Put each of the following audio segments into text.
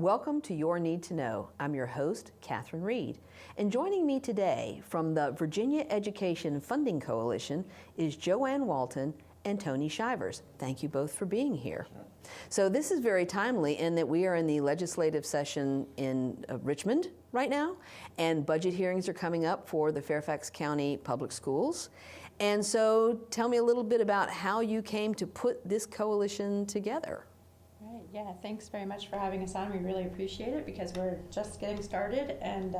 Welcome to Your Need to Know. I'm your host, Catherine Reed. And joining me today from the Virginia Education Funding Coalition is Joanne Walton and Tony Shivers. Thank you both for being here. So this is very timely in that we are in the legislative session in Richmond right now, and budget hearings are coming up for the Fairfax County Public Schools. And so tell me a little bit about how you came to put this coalition together. Right, yeah, thanks very much for having us on. We really appreciate it because we're just getting started, and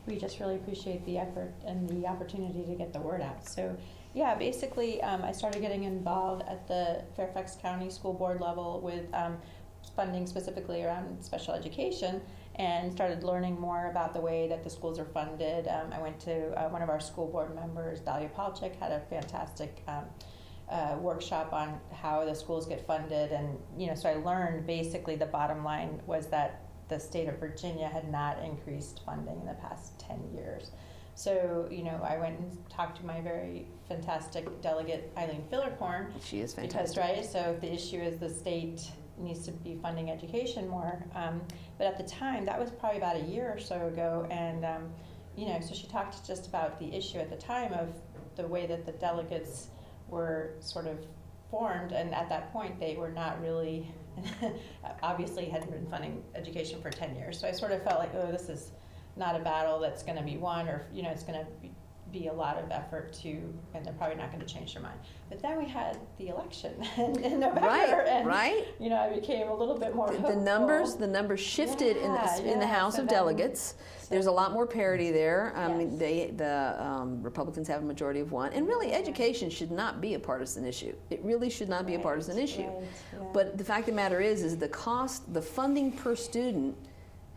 we just really appreciate the effort and the opportunity to get the word out. So yeah, basically I started getting involved at the Fairfax County School Board level with funding specifically around special education, and started learning more about the way that the schools are funded. I went to one of our school board members, Dahlia Palchik, had a fantastic workshop on how the schools get funded, and so I learned basically the bottom line was that the state of Virginia had not increased funding in the past 10 years. So, I went and talked to my very fantastic delegate, Eileen Fillercorn. She is fantastic. Because, right, so the issue is the state needs to be funding education more. But at the time, that was probably about a year or so ago, and, so she talked just about the issue at the time of the way that the delegates were sort of formed, and at that point, they were not really, obviously hadn't been funding education for 10 years. So I sort of felt like, oh, this is not a battle that's going to be won, or it's going to be a lot of effort to, and they're probably not going to change their mind. But then we had the election in November, and right. I became a little bit more hopeful. The numbers shifted in the House of Delegates. There's a lot more parity there. The Republicans have a majority of one, and really, education should not be a partisan issue. It really should not be a partisan issue. But the fact of the matter is the funding per student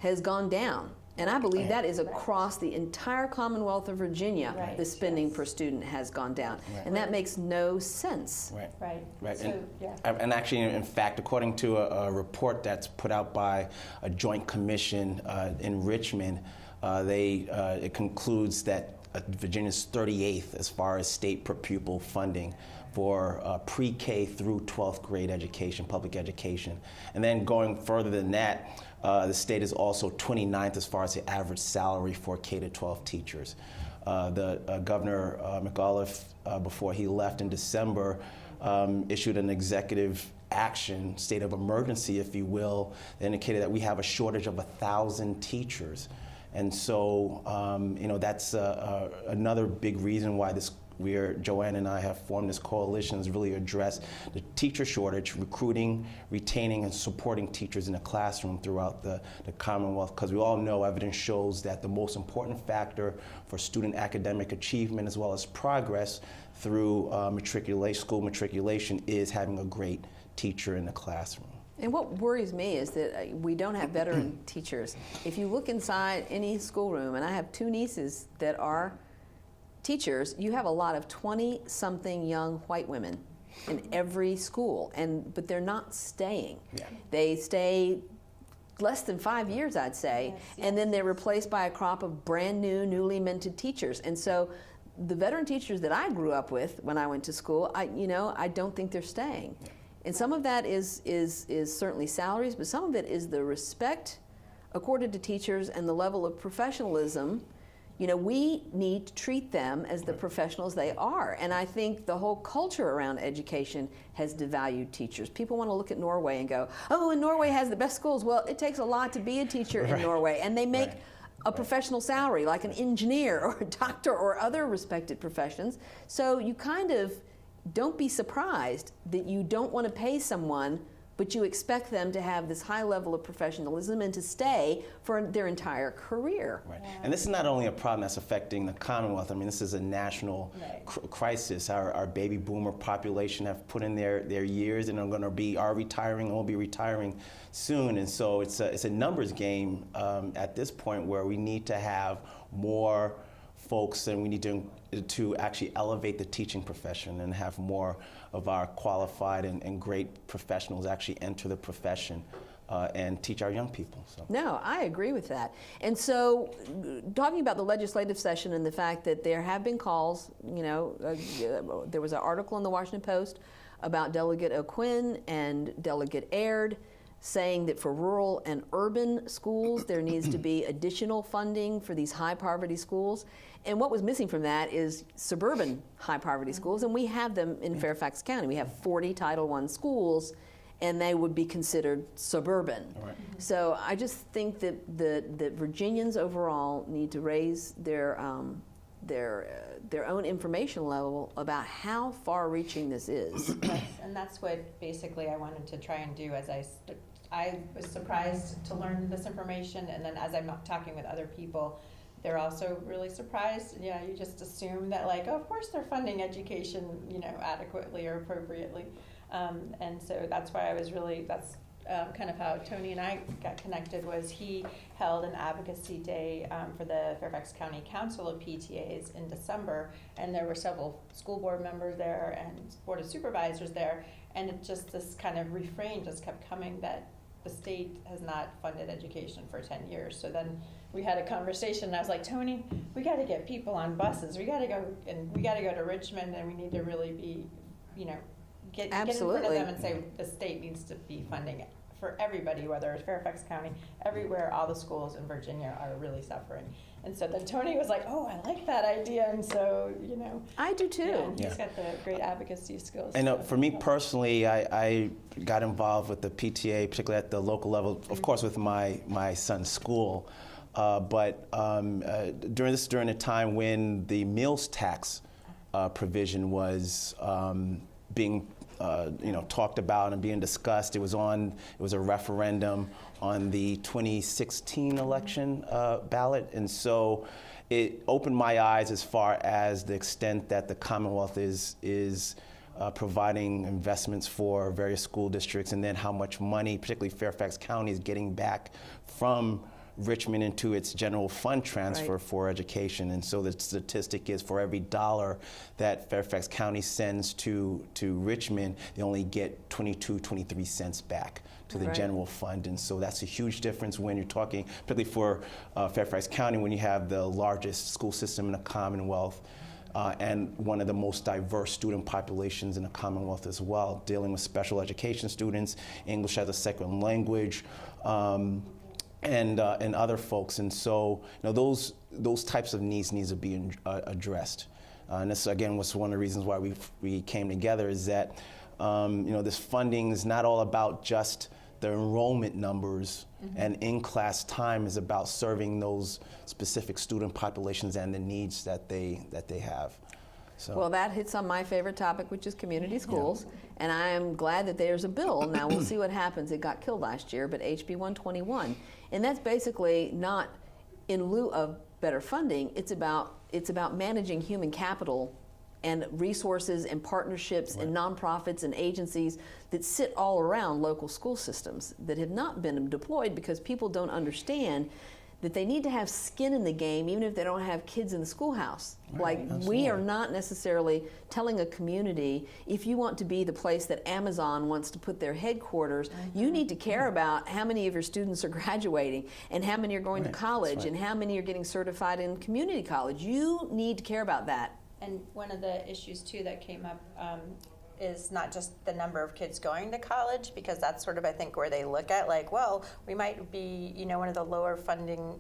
has gone down. And I believe that is across the entire Commonwealth of Virginia. The spending per student has gone down. And that makes no sense. Right. So, and actually, in fact, according to a report that's put out by a joint commission in Richmond, it concludes that Virginia's 38th as far as state per pupil funding for pre-K through 12th grade education, public education. And then going further than that, the state is also 29th as far as the average salary for K to 12 teachers. Governor McAuliffe, before he left in December, issued an executive action, state of emergency, if you will, that indicated that we have a shortage of 1,000 teachers. And so, that's another big reason why Joanne and I have formed this coalition is really address the teacher shortage, recruiting, retaining, and supporting teachers in the classroom throughout the Commonwealth, because we all know evidence shows that the most important factor for student academic achievement as well as progress through school matriculation is having a great teacher in the classroom. And what worries me is that we don't have veteran teachers. If you look inside any schoolroom, and I have two nieces that are teachers, you have a lot of 20-something young white women in every school, but they're not staying. They stay less than 5 years, I'd say, and then they're replaced by a crop of brand new, newly minted teachers. And so the veteran teachers that I grew up with when I went to school, I don't think they're staying. And some of that is certainly salaries, but some of it is the respect accorded to teachers and the level of professionalism. We need to treat them as the professionals they are. And I think the whole culture around education has devalued teachers. People want to look at Norway and go, oh, and Norway has the best schools. Well, it takes a lot to be a teacher in Norway. And they make a professional salary, like an engineer or a doctor or other respected professions. So you kind of don't be surprised that you don't want to pay someone, but you expect them to have this high level of professionalism and to stay for their entire career. And this is not only a problem that's affecting the Commonwealth. I mean, this is a national crisis. Our baby boomer population have put in their years and are retiring and will be retiring soon. And so it's a numbers game at this point where we need to have more folks, and we need to actually elevate the teaching profession and have more of our qualified and great professionals actually enter the profession and teach our young people. So. No, I agree with that. And so talking about the legislative session and the fact that there have been calls, there was an article in the Washington Post about Delegate O'Quinn and Delegate Aird saying that for rural and urban schools, there needs to be additional funding for these high poverty schools. And what was missing from that is suburban high poverty schools, and we have them in Fairfax County. We have 40 Title I schools, and they would be considered suburban. Right. So I just think that Virginians overall need to raise their own information level about how far-reaching this is. Yes, and that's what basically I wanted to try and do. As I was surprised to learn this information, and then as I'm talking with other people, they're also really surprised. Yeah, you just assume that, like, oh, of course they're funding education, adequately or appropriately. And so that's why that's kind of how Tony and I got connected. Was he held an advocacy day for the Fairfax County Council of PTAs in December, and there were several school board members there and board of supervisors there, and it just, this kind of refrain just kept coming that the state has not funded education for 10 years. So then we had a conversation, and I was like, Tony, we got to get people on buses. We got to go to Richmond, and we need to really be, get in front of them and say the state needs to be funding it for everybody, whether it's Fairfax County, everywhere. All the schools in Virginia are really suffering. And so then Tony was like, oh, I like that idea. And so, I do too. Yeah, he's got the great advocacy skills. And for me personally, I got involved with the PTA, particularly at the local level, of course, with my son's school. But during the time when the meals tax provision was being talked about and being discussed, it was a referendum on the 2016 election ballot, and so it opened my eyes as far as the extent that the Commonwealth is providing investments for various school districts, and then how much money, particularly Fairfax County, is getting back from Richmond into its general fund transfer for education. And so the statistic is for every dollar that Fairfax County sends to Richmond, they only get 23 cents back to the general fund. And so that's a huge difference when you're talking, particularly for Fairfax County, when you have the largest school system in the Commonwealth, and one of the most diverse student populations in the Commonwealth as well, dealing with special education students, English as a second language, and other folks. And so those types of needs to be addressed. And this, again, was one of the reasons why we came together, is that this funding is not all about just the enrollment numbers, and in-class time is about serving those specific student populations and the needs that they have. So. Well, that hits on my favorite topic, which is community schools, and I am glad that there's a bill. Now, we'll see what happens. It got killed last year, but HB 121, and that's basically not in lieu of better funding. It's about managing human capital and resources and partnerships and nonprofits and agencies that sit all around local school systems that have not been deployed because people don't understand that they need to have skin in the game even if they don't have kids in the schoolhouse. We are not necessarily telling a community, if you want to be the place that Amazon wants to put their headquarters, you need to care about how many of your students are graduating and how many are going to college and how many are getting certified in community college. You need to care about that. And one of the issues too that came up is not just the number of kids going to college, because that's sort of, I think, where they look at, like, well, we might be, one of the lower funding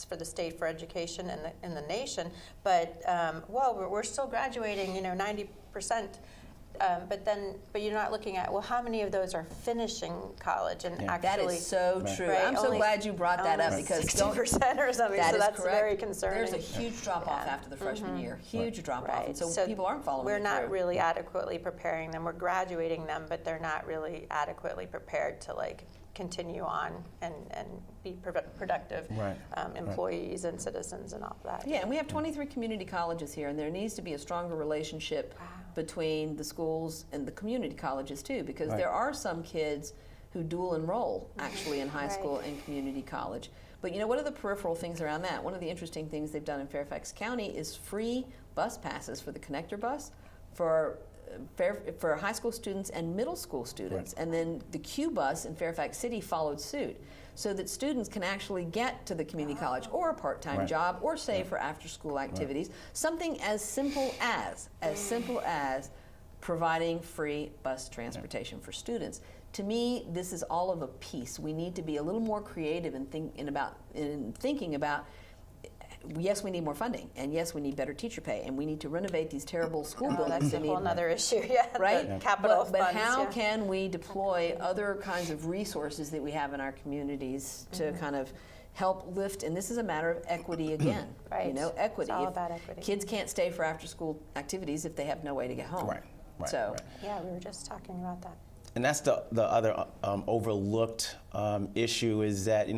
for the state for education in the nation, but we're still graduating, 90%. But you're not looking at, well, how many of those are finishing college and actually. That is so true. Right, I'm so glad you brought that up, because 60% or something. So that's very concerning. There's a huge drop off after the freshman year. Huge drop off. And so people aren't following. We're not really adequately preparing them. We're graduating them, but they're not really adequately prepared to continue on and be productive employees and citizens and all that. Yeah, and we have 23 community colleges here, and there needs to be a stronger relationship between the schools and the community colleges too, because there are some kids who dual enroll actually in high school and community college. But what are the peripheral things around that? One of the interesting things they've done in Fairfax County is free bus passes for the connector bus for high school students and middle school students. And then the Q bus in Fairfax City followed suit, so that students can actually get to the community college or a part-time job or save for after-school activities. Something as simple as providing free bus transportation for students. To me, this is all of a piece. We need to be a little more creative in thinking about. Yes, we need more funding, and yes, we need better teacher pay, and we need to renovate these terrible school buildings. That's a whole other issue, yeah. Right? The capital funds. But how can we deploy other kinds of resources that we have in our communities to kind of help lift? And this is a matter of equity again. Right. You know, equity. It's all about equity. Kids can't stay for after-school activities if they have no way to get home. Right. So. Right. Yeah, we were just talking about that. And that's the other overlooked issue is that,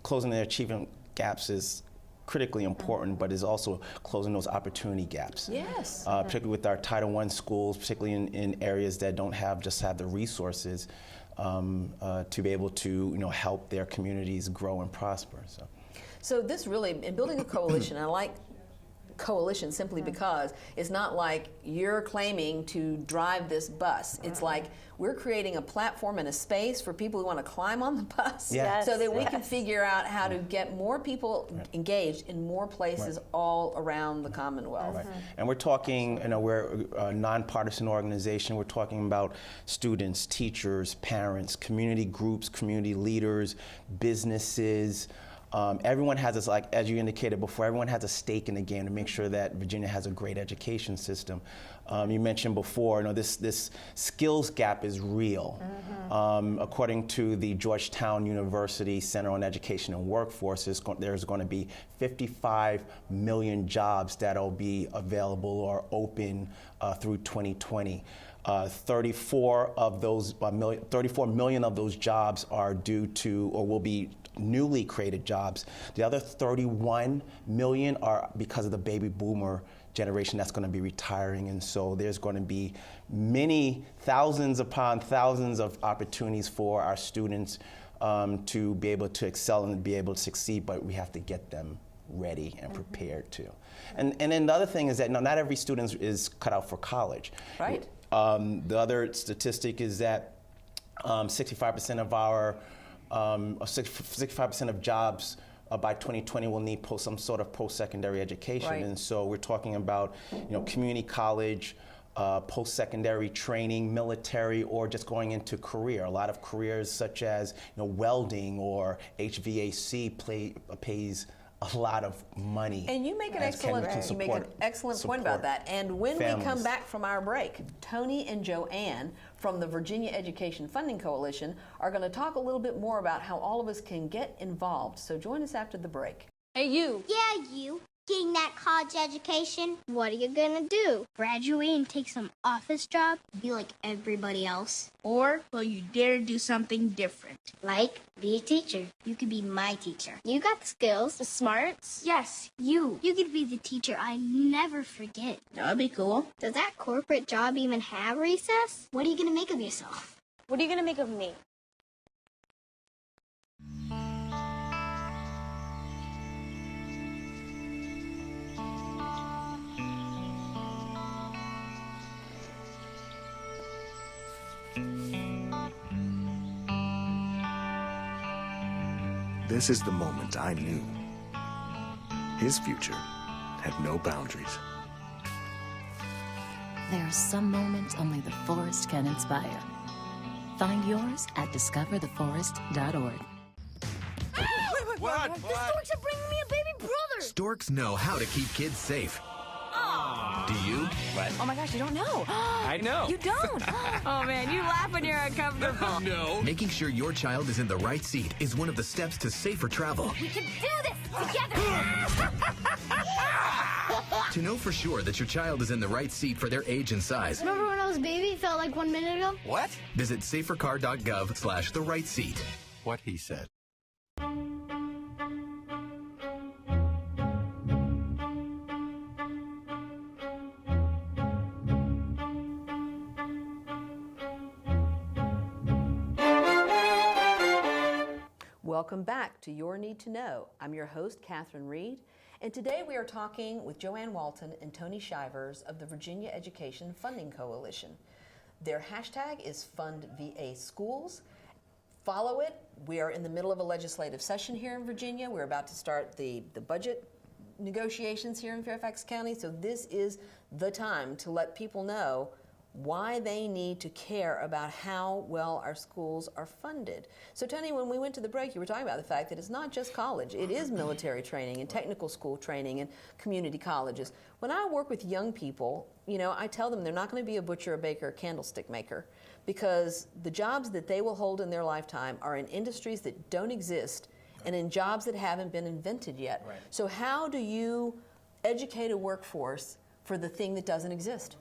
closing the achievement gaps is critically important, but is also closing those opportunity gaps. Yes. Particularly with our Title I schools, particularly in areas that don't have the resources to be able to help their communities grow and prosper. So this really, in building a coalition, I like coalition simply because it's not like you're claiming to drive this bus. It's like we're creating a platform and a space for people who want to climb on the bus Yes. so that we can figure out how to get more people engaged in more places all around the Commonwealth. Right. And we're talking, we're a non-partisan organization. We're talking about students, teachers, parents, community groups, community leaders, businesses. Everyone has this, like as you indicated before, everyone has a stake in the game to make sure that Virginia has a great education system. You mentioned before, this skills gap is real. According to the Georgetown University Center on Education and Workforce, there's going to be 55 million jobs that'll be available or open through 2020. 34 million of those jobs are due to or will be newly created jobs. The other 31 million are because of the baby boomer generation that's going to be retiring, and so there's going to be many thousands upon thousands of opportunities for our students to be able to excel and be able to succeed, but we have to get them ready and prepared to. And then the other thing is that not every student is cut out for college. Right. The other statistic is that 65% of our 65% of jobs by 2020 will need some sort of post-secondary education. Right. And so we're talking about community college, post-secondary training, military, or just going into career. A lot of careers such as welding or HVAC pays a lot of money. And you make an excellent point about that. And when we come back from our break, Tony and Joanne from the Virginia Education Funding Coalition are going to talk a little bit more about how all of us can get involved. So join us after the break. Hey, you. Yeah, you. Getting that college education, what are you gonna do? Graduate and take some office job? Be like everybody else? Or will you dare do something different? Like, be a teacher. You could be my teacher. You got the skills. The smarts? Yes, you. You could be the teacher I never forget. That would be cool. Does that corporate job even have recess? What are you gonna make of yourself? What are you gonna make of me? This is the moment I knew. His future had no boundaries. There are some moments only the forest can inspire. Find yours at discovertheforest.org. What? The storks are bringing me a baby brother! Storks know how to keep kids safe. Do you? What? Oh my gosh, you don't know. I know. You don't? Oh man, you laugh when you're uncomfortable. No. Making sure your child is in the right seat is one of the steps to safer travel. We can do this together! To know for sure that your child is in the right seat for their age and size, Remember when I was a baby, felt like 1 minute ago? What? Visit safercar.gov/the-right-seat. What he said. Welcome back to Your Need to Know. I'm your host, Catherine Reed, and today we are talking with Joanne Walton and Tony Shivers of the Virginia Education Funding Coalition. Their hashtag is FundVASchools. Follow it. We are in the middle of a legislative session here in Virginia. We're about to start the budget negotiations here in Fairfax County, so this is the time to let people know why they need to care about how well our schools are funded. So Tony, when we went to the break, you were talking about the fact that it's not just college. It is military training and technical school training and community colleges. When I work with young people, I tell them they're not going to be a butcher, a baker, a candlestick maker, because the jobs that they will hold in their lifetime are in industries that don't exist and in jobs that haven't been invented yet. Right. So how do you educate a workforce for the thing that doesn't exist?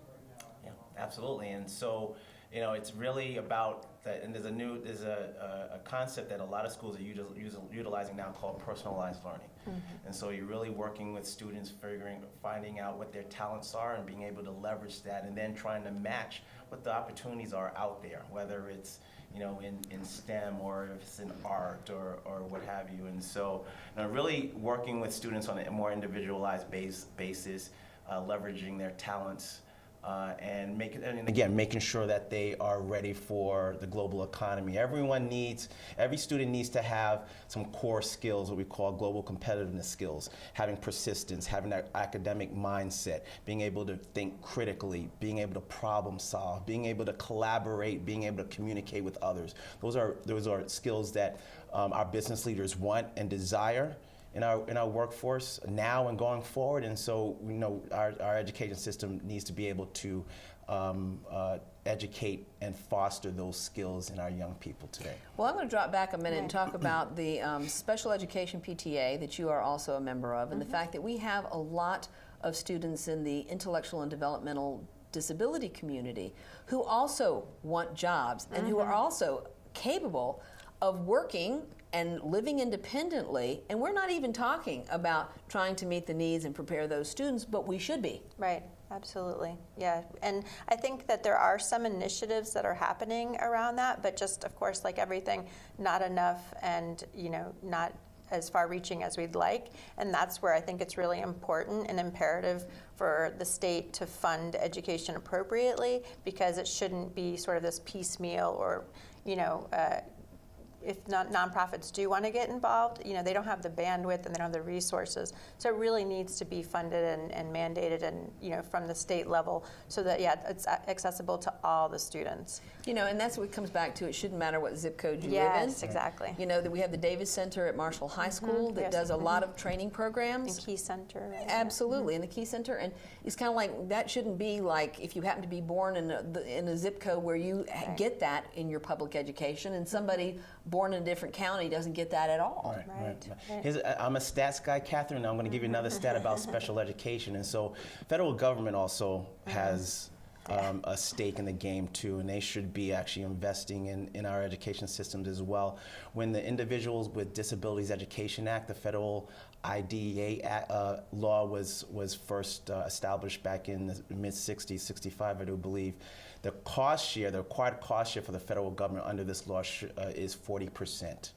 Yeah, absolutely. And so, it's really about that. And there's a concept that a lot of schools are utilizing now called personalized learning. Mm-hmm. And so you're really working with students, finding out what their talents are and being able to leverage that, and then trying to match what the opportunities are out there, whether it's in STEM or if it's in art or what have you. And so really working with students on a more individualized basis, leveraging their talents, and making sure that they are ready for the global economy. Every student needs to have some core skills, what we call global competitiveness skills, having persistence, having that academic mindset, being able to think critically, being able to problem solve, being able to collaborate, being able to communicate with others. Those are skills that our business leaders want and desire in our workforce now and going forward. And so our education system needs to be able to educate and foster those skills in our young people today. Well, I'm going to drop back a minute and talk about the Special Education PTA that you are also a member of, and the fact that we have a lot of students in the intellectual and developmental disability community who also want jobs and who are also capable of working and living independently, and we're not even talking about trying to meet the needs and prepare those students, but we should be. Right, absolutely, yeah. And I think that there are some initiatives that are happening around that, but just, of course, like everything, not enough and, not as far-reaching as we'd like. And that's where I think it's really important and imperative for the state to fund education appropriately, because it shouldn't be sort of this piecemeal or, if nonprofits do want to get involved, they don't have the bandwidth and they don't have the resources. So it really needs to be funded and mandated and, from the state level so that, it's accessible to all the students. And that's what it comes back to. It shouldn't matter what zip code you live in. Yes, exactly. That we have the Davis Center at Marshall High School that does a lot of training programs. And Key Center. Right? Absolutely, in the Key Center. And it's kind of like, that shouldn't be like if you happen to be born in a zip code where you get that in your public education, and somebody born in a different county doesn't get that at all. Right. I'm a stats guy, Catherine, and I'm going to give you another stat about special education. And so federal government also has a stake in the game too, and they should be actually investing in our education systems as well. When the Individuals with Disabilities Education Act, the federal IDEA law was first established back in the mid-60s, 65 I do believe, the required cost share for the federal government under this law is 40%.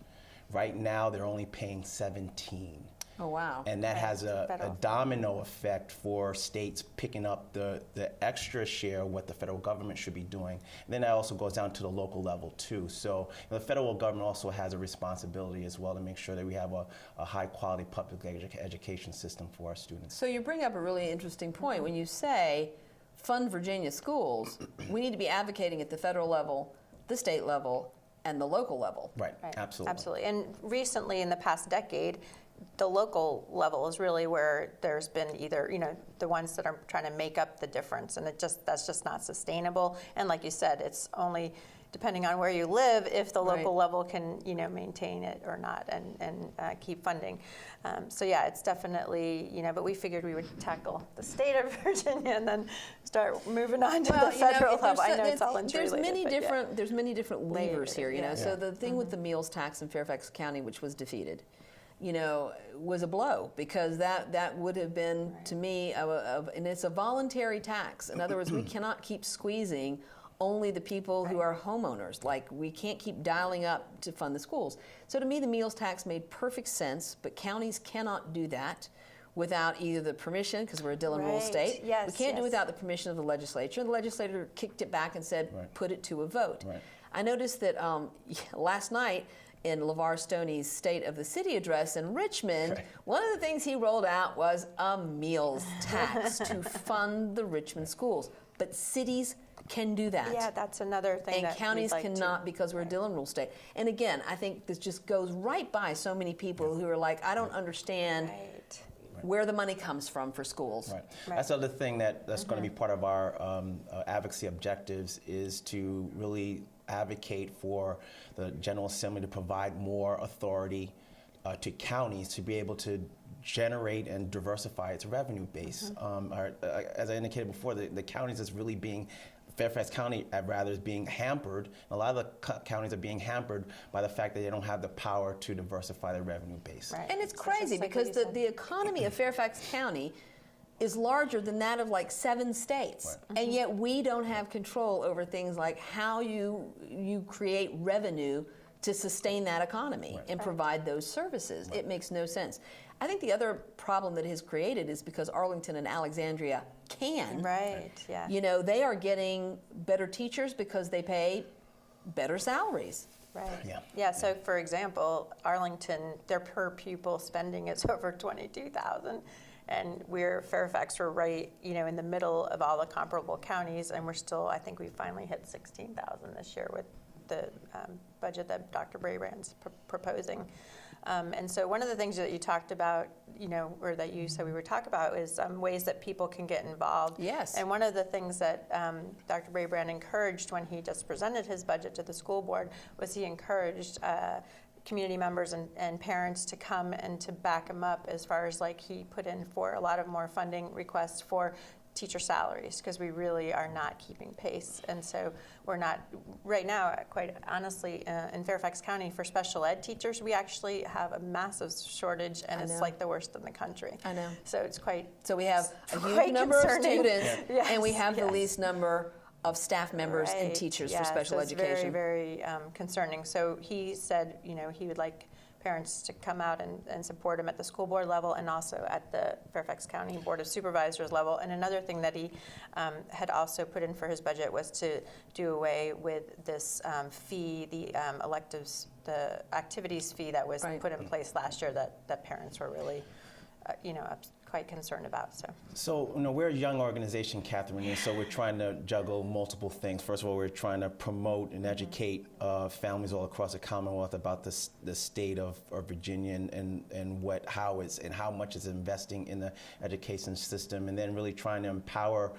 Right now they're only paying 17%. Oh, wow. And that has a domino effect for states picking up the extra share of what the federal government should be doing. And then that also goes down to the local level too. So the federal government also has a responsibility as well to make sure that we have a high quality public education system for our students. So you bring up a really interesting point. When you say fund Virginia schools, we need to be advocating at the federal level, the state level, and the local level. Right. Absolutely. Absolutely. And recently, in the past decade, the local level is really where there's been either, the ones that are trying to make up the difference, and that's just not sustainable. And like you said, it's only depending on where you live if the local level can, maintain it or not and keep funding. So yeah, it's definitely, but we figured we would tackle the state of Virginia and then start moving on to the federal level. I know it's all interrelated. There's many different levers here, So the thing with the meals tax in Fairfax County, which was defeated, was a blow, because that would have been, to me, and it's a voluntary tax. In other words, we cannot keep squeezing only the people who are homeowners. Like, we can't keep dialing up to fund the schools. So to me, the meals tax made perfect sense, but counties cannot do that without either the permission, because we're a Dillon Rule state. Yes, we can't do it without the permission of the legislature. The legislature kicked it back and said, put it to a vote. I noticed that last night, in LeVar Stoney's State of the City address in Richmond, one of the things he rolled out was a meals tax to fund the Richmond schools. but cities can do that. Yeah, that's another thing And that counties we'd like cannot because we're a Dillon rule state. And again, I think this just goes right by so many people who are like, I don't understand where the money comes from for schools. Right. That's the other thing that's going to be part of our advocacy objectives is to really advocate for the General Assembly to provide more authority to counties to be able to generate and diversify its revenue base. As I indicated before, the counties is really being Fairfax County, rather, is being hampered. A lot of the counties are being hampered by the fact that they don't have the power to diversify their revenue base. Right. And it's crazy because the economy of Fairfax County is larger than that of like 7 states. And yet we don't have control over things like how you create revenue to sustain that economy and provide those services. It makes no sense. I think the other problem that it has created is because Arlington and Alexandria can. Yeah. You know, they are getting better teachers because they pay better salaries. Yeah, so for example, Arlington, their per pupil spending is over $22,000. And Fairfax, we're right, in the middle of all the comparable counties, and we're still, I think we finally hit $16,000 this year with the budget that Dr. Brabrand's proposing. And so one of the things that you talked about, or that you said we would talk about is ways that people can get involved. Yes. And one of the things that Dr. Brabrand encouraged when he just presented his budget to the school board was he encouraged community members and parents to come and to back him up as far as like he put in for a lot of more funding requests for teacher salaries because we really are not keeping pace. And so we're not, right now, quite honestly, in Fairfax County for special ed teachers, we actually have a massive shortage and it's like the worst in the country. I know. So it's quite So we have a huge quite number of concerning. students Yes, and we have the yes. least number of staff members and teachers for special so education. It's very, very concerning. So he said, he would like parents to come out and support him at the school board level and also at the Fairfax County Board of Supervisors level. And another thing that he had also put in for his budget was to do away with this fee, the electives, the activities fee that was put in place last year that parents were really, quite concerned about. So we're a young organization, Catherine, and so we're trying to juggle multiple things. First of all, we're trying to promote and educate families all across the Commonwealth about the state of Virginia and how much it's investing in the education system, and then really trying to empower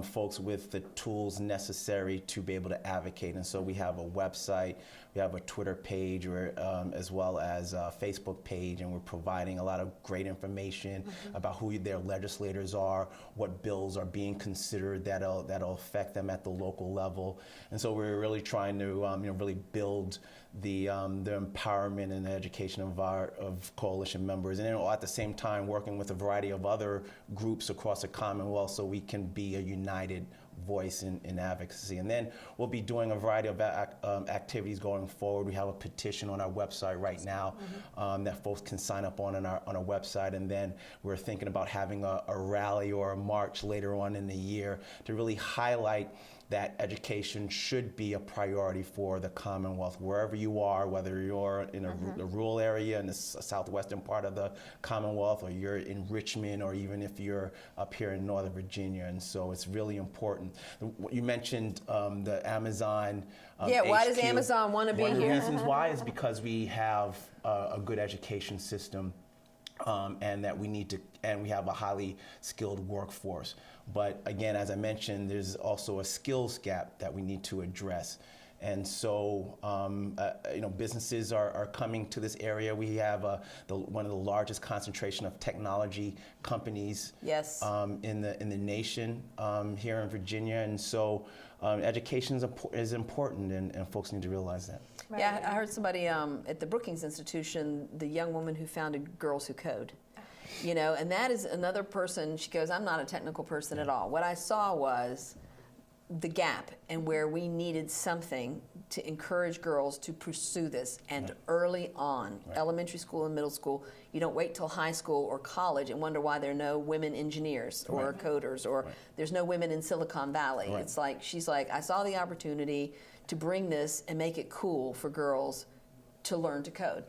folks with the tools necessary to be able to advocate. And so we have a website, we have a Twitter page, as well as a Facebook page, and we're providing a lot of great information about who their legislators are, what bills are being considered that'll affect them at the local level. And so we're really trying to really build the empowerment and the education of coalition members, and then at the same time working with a variety of other groups across the Commonwealth so we can be a united voice in advocacy. And then we'll be doing a variety of activities going forward. We have a petition on our website right now that folks can sign up on our website, and then we're thinking about having a rally or a march later on in the year to really highlight that education should be a priority for the Commonwealth, wherever you are, whether you're in a rural area in the southwestern part of the Commonwealth, or you're in Richmond, or even if you're up here in Northern Virginia. And so it's really important. You mentioned the Amazon why does HQ. Amazon want to be One of the here? reasons why is because we have a good education system. And that we have a highly skilled workforce. But again, as I mentioned, there's also a skills gap that we need to address. And so, businesses are coming to this area. We have one of the largest concentration of technology companies in the nation here in Virginia. And so, education is important, and folks need to realize that. Right. Yeah, I heard somebody at the Brookings Institution, the young woman who founded Girls Who Code. And that is another person. She goes, I'm not a technical person at all. What I saw was the gap and where we needed something to encourage girls to pursue this, and early on, elementary school and middle school. You don't wait till high school or college and wonder why there are no women engineers or coders, or there's no women in Silicon Valley. It's like, she's like, I saw the opportunity to bring this and make it cool for girls to learn to code.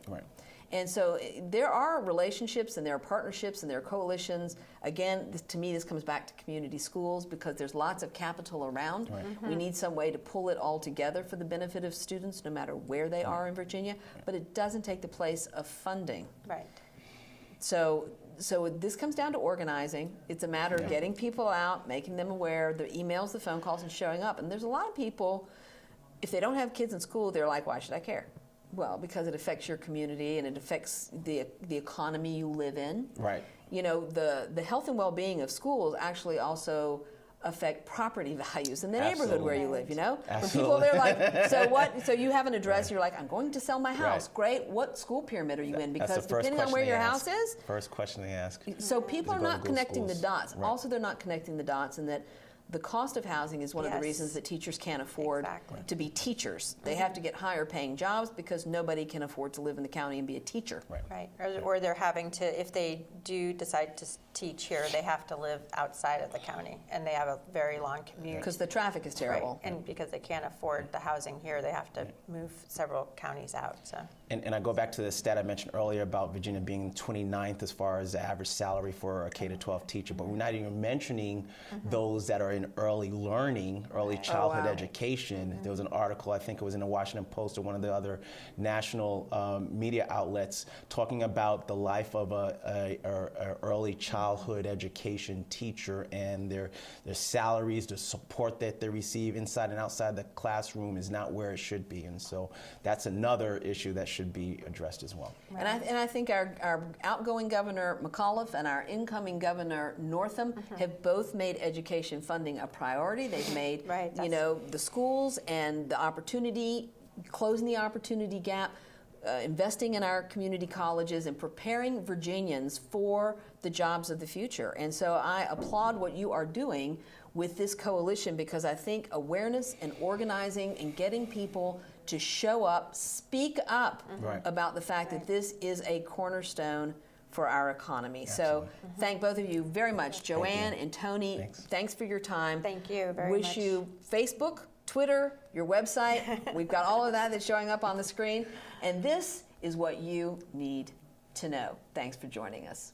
And so there are relationships and there are partnerships and there are coalitions. Again, to me, this comes back to community schools because there's lots of capital around. Mm-hmm. We need some way to pull it all together for the benefit of students, no matter where they are in Virginia. But it doesn't take the place of funding. Right. So this comes down to organizing. It's a matter of getting people out, making them aware, the emails, the phone calls, and showing up. And there's a lot of people, if they don't have kids in school, they're like, why should I care? Well, because it affects your community and it affects the economy you live in. Right. You know, the health and well-being of schools actually also affect property values in the neighborhood where you live, you know? Absolutely. When people, they're like, so what? So you have an address, you're like, I'm going to sell my house. Great. What school pyramid are you in? Because depending on where your house is. First question they ask. So people are not connecting the dots. Right. Also, they're not connecting the dots in that the cost of housing is one of the reasons that teachers can't afford to be teachers. They have to get higher paying jobs because nobody can afford to live in the county and be a teacher. Right. Or they're having to, if they do decide to teach here, they have to live outside of the county and they have a very long commute. Because the traffic is terrible. Right. And because they can't afford the housing here, they have to move several counties out. So. And I go back to the stat I mentioned earlier about Virginia being 29th as far as the average salary for a K-12 teacher, but we're not even mentioning those that are in early learning, early childhood education. There was an article, I think it was in the Washington Post or one of the other national media outlets, talking about the life of a early childhood education teacher and their salaries, the support that they receive inside and outside the classroom is not where it should be. And so that's another issue that should be addressed as well. And I think our outgoing Governor McAuliffe and our incoming Governor Northam have both made education funding a priority. They've made, you know, the schools and the opportunity, closing the opportunity gap, investing in our community colleges and preparing Virginians for the jobs of the future. And so I applaud what you are doing with this coalition because I think awareness and organizing and getting people to show up, speak up about the fact that this is a cornerstone for our economy. Absolutely. So thank both of you very much. Joanne and Tony, thanks for your time. Thank you very much. much. Wish you Facebook, Twitter, your website. We've got all of that that's showing up on the screen. And this is what you need to know. Thanks for joining us.